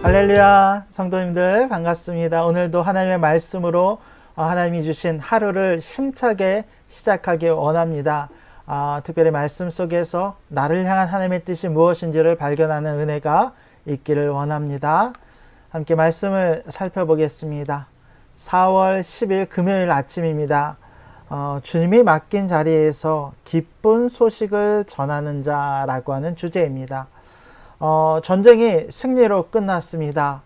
할렐루야, 성도님들 반갑습니다. 오늘도 하나님의 말씀으로 하나님이 주신 하루를 힘차게 시작하기 원합니다. 특별히 말씀 속에서 나를 향한 하나님의 뜻이 무엇인지를 발견하는 은혜가 있기를 원합니다. 함께 말씀을 살펴보겠습니다. 4월 10일 금요일 아침입니다. 주님이 맡긴 자리에서 기쁜 소식을 전하는 자라고 하는 주제입니다. 전쟁이 승리로 끝났습니다.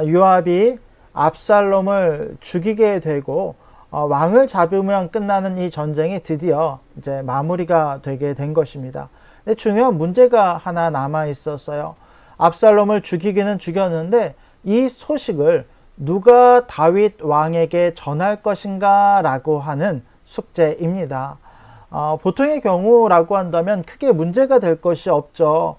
요압이 압살롬을 죽이게 되고 왕을 잡으면 끝나는 이 전쟁이 드디어 이제 마무리가 되게 된 것입니다. 근데 중요한 문제가 하나 남아 있었어요. 압살롬을 죽이기는 죽였는데 이 소식을 누가 다윗 왕에게 전할 것인가 라고 하는 숙제입니다. 보통의 경우라고 한다면 크게 문제가 될 것이 없죠.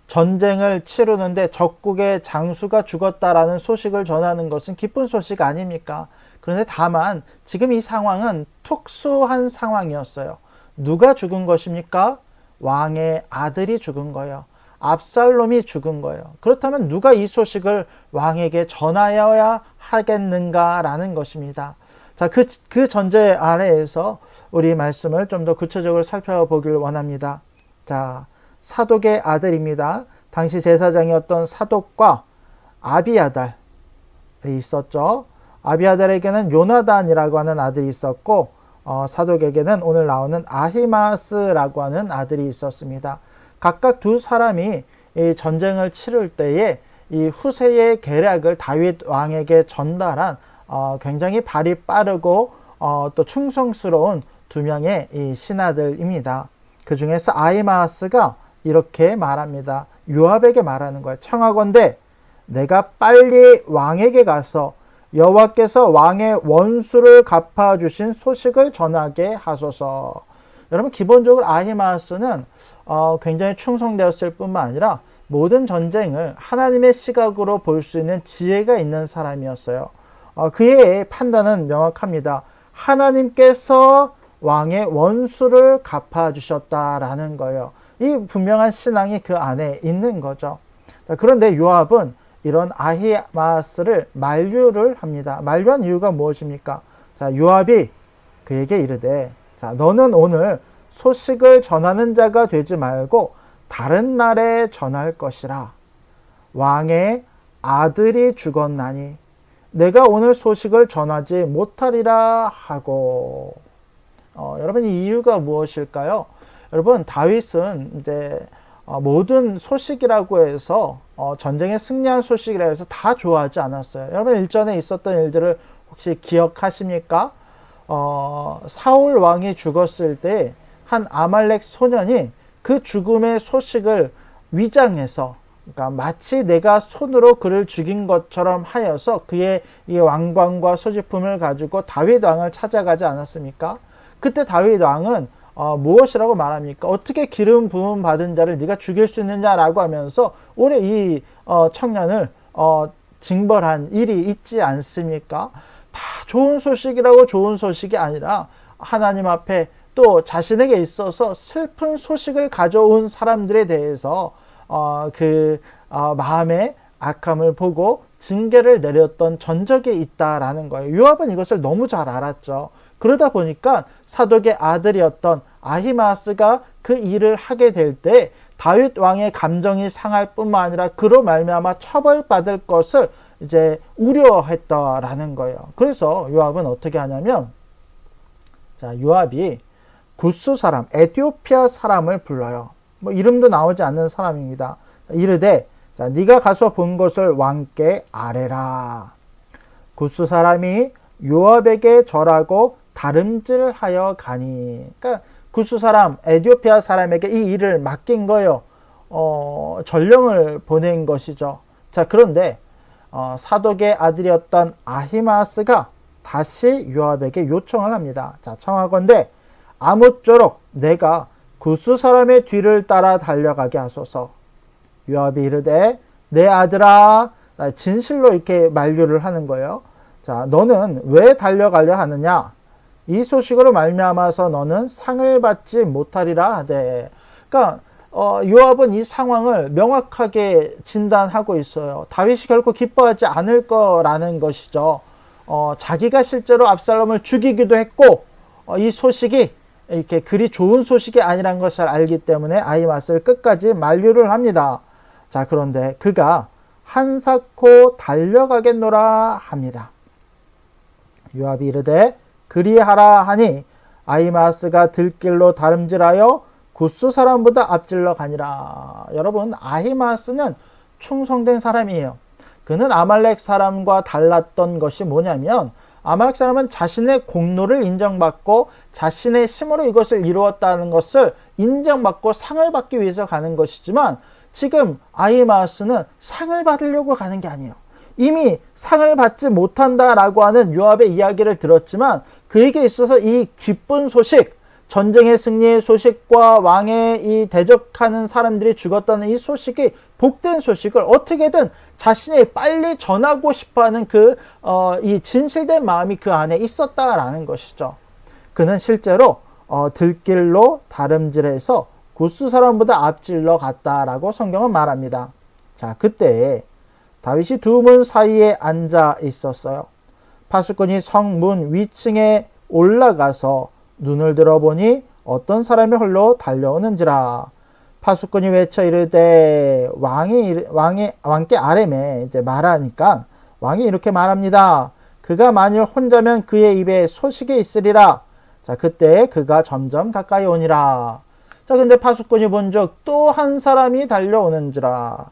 전쟁을 치르는데 적국의 장수가 죽었다라는 소식을 전하는 것은 기쁜 소식 아닙니까? 그런데 다만 지금 이 상황은 특수한 상황이었어요. 누가 죽은 것입니까? 왕의 아들이 죽은 거예요. 압살롬이 죽은 거예요. 그렇다면 누가 이 소식을 왕에게 전하여야 하겠는가라는 것입니다. 자, 그 전제 아래에서 우리 말씀을 좀 더 구체적으로 살펴보길 원합니다. 자, 사독의 아들입니다. 당시 제사장이었던 사독과 아비아달이 있었죠. 아비아달에게는 요나단이라고 하는 아들이 있었고 사독에게는 오늘 나오는 아히마스라고 하는 아들이 있었습니다. 각각 두 사람이 이 전쟁을 치를 때에 이 후세의 계략을 다윗 왕에게 전달한 굉장히 발이 빠르고 또 충성스러운 두 명의 이 신하들입니다. 그 중에서 아히마스가 이렇게 말합니다. 요압에게 말하는 거예요. 청하건대 내가 빨리 왕에게 가서 여호와께서 왕의 원수를 갚아주신 소식을 전하게 하소서. 여러분, 기본적으로 아히마스는 굉장히 충성되었을 뿐만 아니라 모든 전쟁을 하나님의 시각으로 볼 수 있는 지혜가 있는 사람이었어요. 그의 판단은 명확합니다. 하나님께서 왕의 원수를 갚아주셨다라는 거예요. 이 분명한 신앙이 그 안에 있는 거죠. 그런데 요압은 이런 아히마스를 만류를 합니다. 만류한 이유가 무엇입니까? 자, 요압이 그에게 이르되, 자, 너는 오늘 소식을 전하는 자가 되지 말고 다른 날에 전할 것이라. 왕의 아들이 죽었나니 내가 오늘 소식을 전하지 못하리라 하고. 여러분, 이 이유가 무엇일까요? 여러분, 다윗은 이제 모든 소식이라고 해서 전쟁에 승리한 소식이라 해서 다 좋아하지 않았어요. 여러분, 일전에 있었던 일들을 혹시 기억하십니까? 사울 왕이 죽었을 때 한 아말렉 소년이 그 죽음의 소식을 위장해서, 그러니까 마치 내가 손으로 그를 죽인 것처럼 하여서 그의 이 왕관과 소지품을 가지고 다윗 왕을 찾아가지 않았습니까? 그때 다윗 왕은 무엇이라고 말합니까? 어떻게 기름 부음 받은 자를 네가 죽일 수 있느냐라고 하면서 오래 이 청년을 징벌한 일이 있지 않습니까? 다 좋은 소식이라고 좋은 소식이 아니라 하나님 앞에 또 자신에게 있어서 슬픈 소식을 가져온 사람들에 대해서 마음의 악함을 보고 징계를 내렸던 전적이 있다라는 거예요. 요압은 이것을 너무 잘 알았죠. 그러다 보니까 사독의 아들이었던 아히마스가 그 일을 하게 될 때 다윗 왕의 감정이 상할 뿐만 아니라 그로 말미암아 처벌받을 것을 이제 우려했다라는 거예요. 그래서 요압은 어떻게 하냐면, 자, 요압이 구스 사람, 에티오피아 사람을 불러요. 뭐 이름도 나오지 않는 사람입니다. 이르되, 자, 네가 가서 본 것을 왕께 아뢰라. 구스 사람이 요압에게 절하고 다름질하여 가니. 그러니까 구스 사람, 에티오피아 사람에게 이 일을 맡긴 거예요. 전령을 보낸 것이죠. 자, 그런데 사독의 아들이었던 아히마스가 다시 요압에게 요청을 합니다. 자, 청하건대 아무쪼록 내가 구스 사람의 뒤를 따라 달려가게 하소서. 요압이 이르되 내 아들아, 진실로 이렇게 만류를 하는 거예요. 자, 너는 왜 달려가려 하느냐? 이 소식으로 말미암아서 너는 상을 받지 못하리라 하되. 그러니까 요압은 이 상황을 명확하게 진단하고 있어요. 다윗이 결코 기뻐하지 않을 거라는 것이죠. 자기가 실제로 압살롬을 죽이기도 했고, 이 소식이 이렇게 그리 좋은 소식이 아니란 것을 알기 때문에 아히마스를 끝까지 만류를 합니다. 자, 그런데 그가 한사코 달려가겠노라 합니다. 요압이 이르되 그리하라 하니 아히마스가 들길로 다름질하여 굿수 사람보다 앞질러 가니라. 여러분, 아히마스는 충성된 사람이에요. 그는 아말렉 사람과 달랐던 것이 뭐냐면, 아말렉 사람은 자신의 공로를 인정받고 자신의 힘으로 이것을 이루었다는 것을 인정받고 상을 받기 위해서 가는 것이지만, 지금 아히마스는 상을 받으려고 가는 게 아니에요. 이미 상을 받지 못한다라고 하는 요압의 이야기를 들었지만, 그에게 있어서 이 기쁜 소식, 전쟁의 승리의 소식과 왕의 이 대적하는 사람들이 죽었다는 이 소식이, 복된 소식을 어떻게든 자신이 빨리 전하고 싶어하는 이 진실된 마음이 그 안에 있었다라는 것이죠. 그는 실제로 들길로 다름질해서 굿수 사람보다 앞질러 갔다라고 성경은 말합니다. 자, 그때 다윗이 두 문 사이에 앉아 있었어요. 파수꾼이 성문 위층에 올라가서 눈을 들어보니 어떤 사람이 홀로 달려오는지라. 파수꾼이 외쳐 이르되 왕께 아뢰매, 이제 말하니까 왕이 이렇게 말합니다. 그가 만일 혼자면 그의 입에 소식이 있으리라. 자, 그때 그가 점점 가까이 오니라. 자, 근데 파수꾼이 본즉 또 한 사람이 달려오는지라.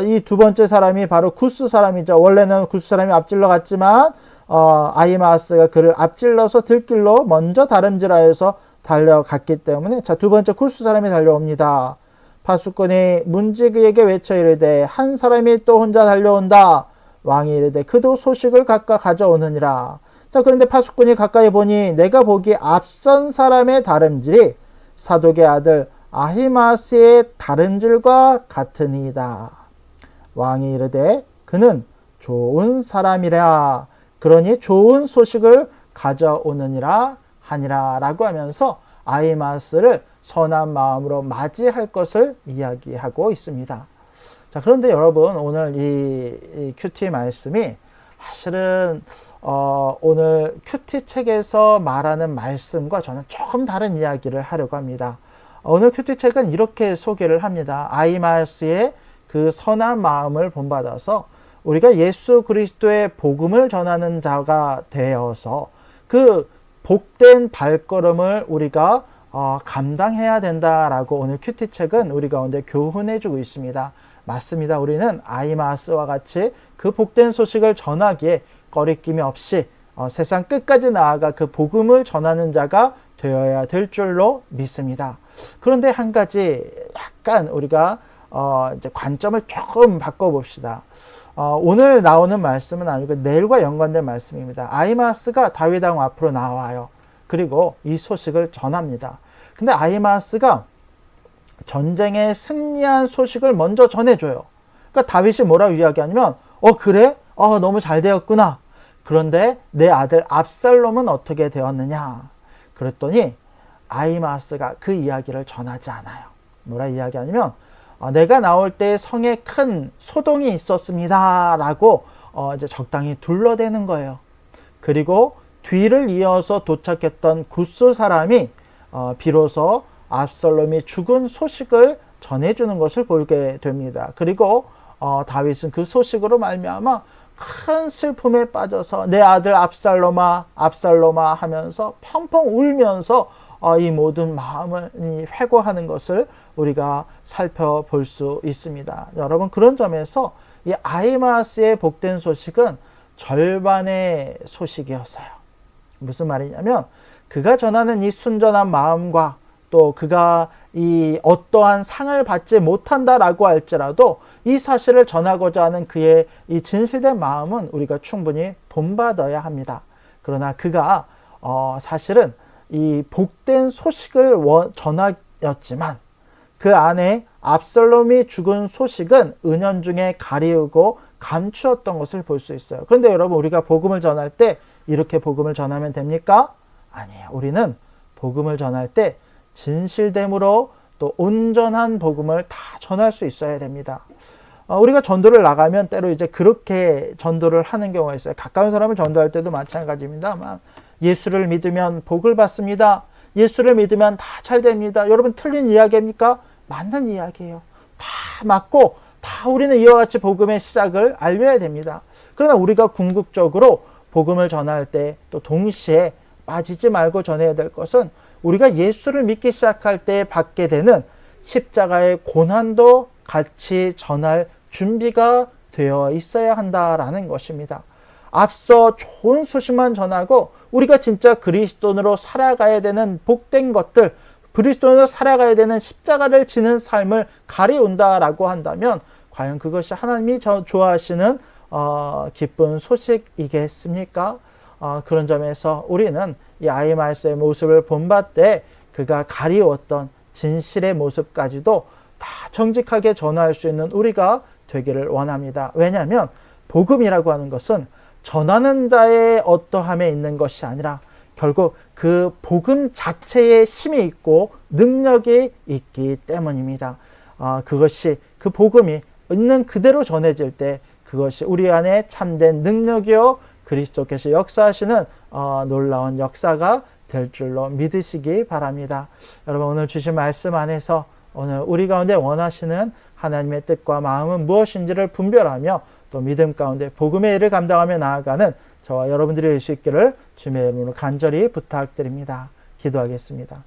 이 두 번째 사람이 바로 굿수 사람이죠. 원래는 굿수 사람이 앞질러 갔지만 아히마스가 그를 앞질러서 들길로 먼저 다름질하여서 달려갔기 때문에, 자, 두 번째 굿수 사람이 달려옵니다. 파수꾼이 문지기에게 외쳐 이르되 한 사람이 또 혼자 달려온다. 왕이 이르되 그도 소식을 각각 가져오느니라. 자, 그런데 파수꾼이 가까이 보니 내가 보기 앞선 사람의 다름질이 사독의 아들 아히마스의 다름질과 같으니이다. 왕이 이르되 그는 좋은 사람이라. 그러니 좋은 소식을 가져오느니라 하니라 라고 하면서 아히마스를 선한 마음으로 맞이할 것을 이야기하고 있습니다. 자, 그런데 여러분, 오늘 이 큐티 말씀이 사실은 오늘 큐티 책에서 말하는 말씀과 저는 조금 다른 이야기를 하려고 합니다. 오늘 큐티 책은 이렇게 소개를 합니다. 아히마스의 그 선한 마음을 본받아서 우리가 예수 그리스도의 복음을 전하는 자가 되어서 그 복된 발걸음을 우리가 감당해야 된다라고 오늘 큐티 책은 우리 가운데 교훈해 주고 있습니다. 맞습니다. 우리는 아히마스와 같이 그 복된 소식을 전하기에 거리낌이 없이 세상 끝까지 나아가 그 복음을 전하는 자가 되어야 될 줄로 믿습니다. 그런데 한 가지 약간 우리가 이제 관점을 조금 바꿔봅시다. 오늘 나오는 말씀은 아니고 내일과 연관된 말씀입니다. 아히마스가 다윗 왕 앞으로 나와요. 그리고 이 소식을 전합니다. 근데 아히마스가 전쟁에 승리한 소식을 먼저 전해줘요. 그러니까 다윗이 뭐라고 이야기하냐면, 그래? 너무 잘 되었구나. 그런데 내 아들 압살롬은 어떻게 되었느냐? 그랬더니 아히마스가 그 이야기를 전하지 않아요. 뭐라 이야기하냐면, 내가 나올 때 성에 큰 소동이 있었습니다 라고 이제 적당히 둘러대는 거예요. 그리고 뒤를 이어서 도착했던 굿수 사람이 비로소 압살롬이 죽은 소식을 전해주는 것을 보게 됩니다. 그리고 다윗은 그 소식으로 말미암아 큰 슬픔에 빠져서 내 아들 압살롬아 압살롬아 하면서 펑펑 울면서 이 모든 마음을 회고하는 것을 우리가 살펴볼 수 있습니다. 여러분, 그런 점에서 이 아히마스의 복된 소식은 절반의 소식이었어요. 무슨 말이냐면, 그가 전하는 이 순전한 마음과 또 그가 이 어떠한 상을 받지 못한다라고 할지라도 이 사실을 전하고자 하는 그의 이 진실된 마음은 우리가 충분히 본받아야 합니다. 그러나 그가 사실은 이 복된 소식을 전하였지만 그 안에 압살롬이 죽은 소식은 은연중에 가리우고 감추었던 것을 볼 수 있어요. 그런데 여러분, 우리가 복음을 전할 때 이렇게 복음을 전하면 됩니까? 아니에요. 우리는 복음을 전할 때 진실됨으로 또 온전한 복음을 다 전할 수 있어야 됩니다. 우리가 전도를 나가면 때로 이제 그렇게 전도를 하는 경우가 있어요. 가까운 사람을 전도할 때도 마찬가지입니다만, 예수를 믿으면 복을 받습니다. 예수를 믿으면 다 잘 됩니다. 여러분, 틀린 이야기입니까? 맞는 이야기예요. 다 맞고 다 우리는 이와 같이 복음의 시작을 알려야 됩니다. 그러나 우리가 궁극적으로 복음을 전할 때 또 동시에 빠지지 말고 전해야 될 것은, 우리가 예수를 믿기 시작할 때 받게 되는 십자가의 고난도 같이 전할 준비가 되어 있어야 한다라는 것입니다. 앞서 좋은 소식만 전하고 우리가 진짜 그리스도인으로 살아가야 되는 복된 것들, 그리스도인으로 살아가야 되는 십자가를 지는 삶을 가리운다라고 한다면 과연 그것이 하나님이 좋아하시는 기쁜 소식이겠습니까? 그런 점에서 우리는 이 아히마아스의 모습을 본받되 그가 가리웠던 진실의 모습까지도 다 정직하게 전할 수 있는 우리가 되기를 원합니다. 왜냐하면 복음이라고 하는 것은 전하는 자의 어떠함에 있는 것이 아니라 결국 그 복음 자체에 힘이 있고 능력이 있기 때문입니다. 그것이, 그 복음이 있는 그대로 전해질 때 그것이 우리 안에 참된 능력이요 그리스도께서 역사하시는 놀라운 역사가 될 줄로 믿으시기 바랍니다. 여러분, 오늘 주신 말씀 안에서 오늘 우리 가운데 원하시는 하나님의 뜻과 마음은 무엇인지를 분별하며 또 믿음 가운데 복음의 일을 감당하며 나아가는 저와 여러분들이 될 수 있기를 주님의 이름으로 간절히 부탁드립니다. 기도하겠습니다.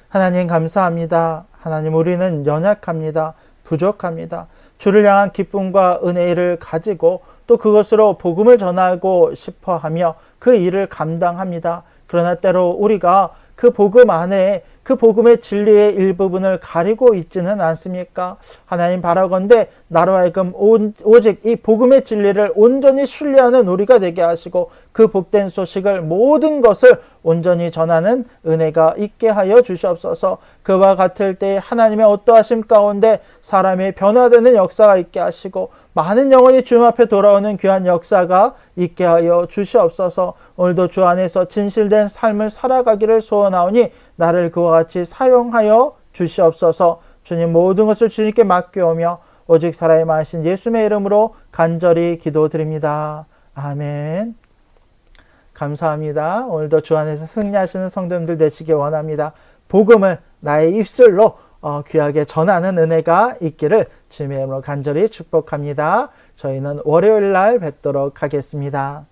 하나님, 감사합니다. 하나님, 우리는 연약합니다. 부족합니다. 주를 향한 기쁨과 은혜를 가지고 또 그것으로 복음을 전하고 싶어 하며 그 일을 감당합니다. 그러나 때로 우리가 그 복음 안에 그 복음의 진리의 일부분을 가리고 있지는 않습니까? 하나님, 바라건대 나로 하여금 오직 이 복음의 진리를 온전히 신뢰하는 우리가 되게 하시고 그 복된 소식을, 모든 것을 온전히 전하는 은혜가 있게 하여 주시옵소서. 그와 같을 때 하나님의 어떠하심 가운데 사람의 변화되는 역사가 있게 하시고 많은 영혼이 주님 앞에 돌아오는 귀한 역사가 있게 하여 주시옵소서. 오늘도 주 안에서 진실된 삶을 살아가기를 소원하오니 나를 그와 같이 사용하여 주시옵소서. 주님, 모든 것을 주님께 맡겨오며 오직 살아야 마신 예수님의 이름으로 간절히 기도드립니다. 아멘. 감사합니다. 오늘도 주 안에서 승리하시는 성도님들 되시기 원합니다. 복음을 나의 입술로 귀하게 전하는 은혜가 있기를 주님의 이름으로 간절히 축복합니다. 저희는 월요일 날 뵙도록 하겠습니다.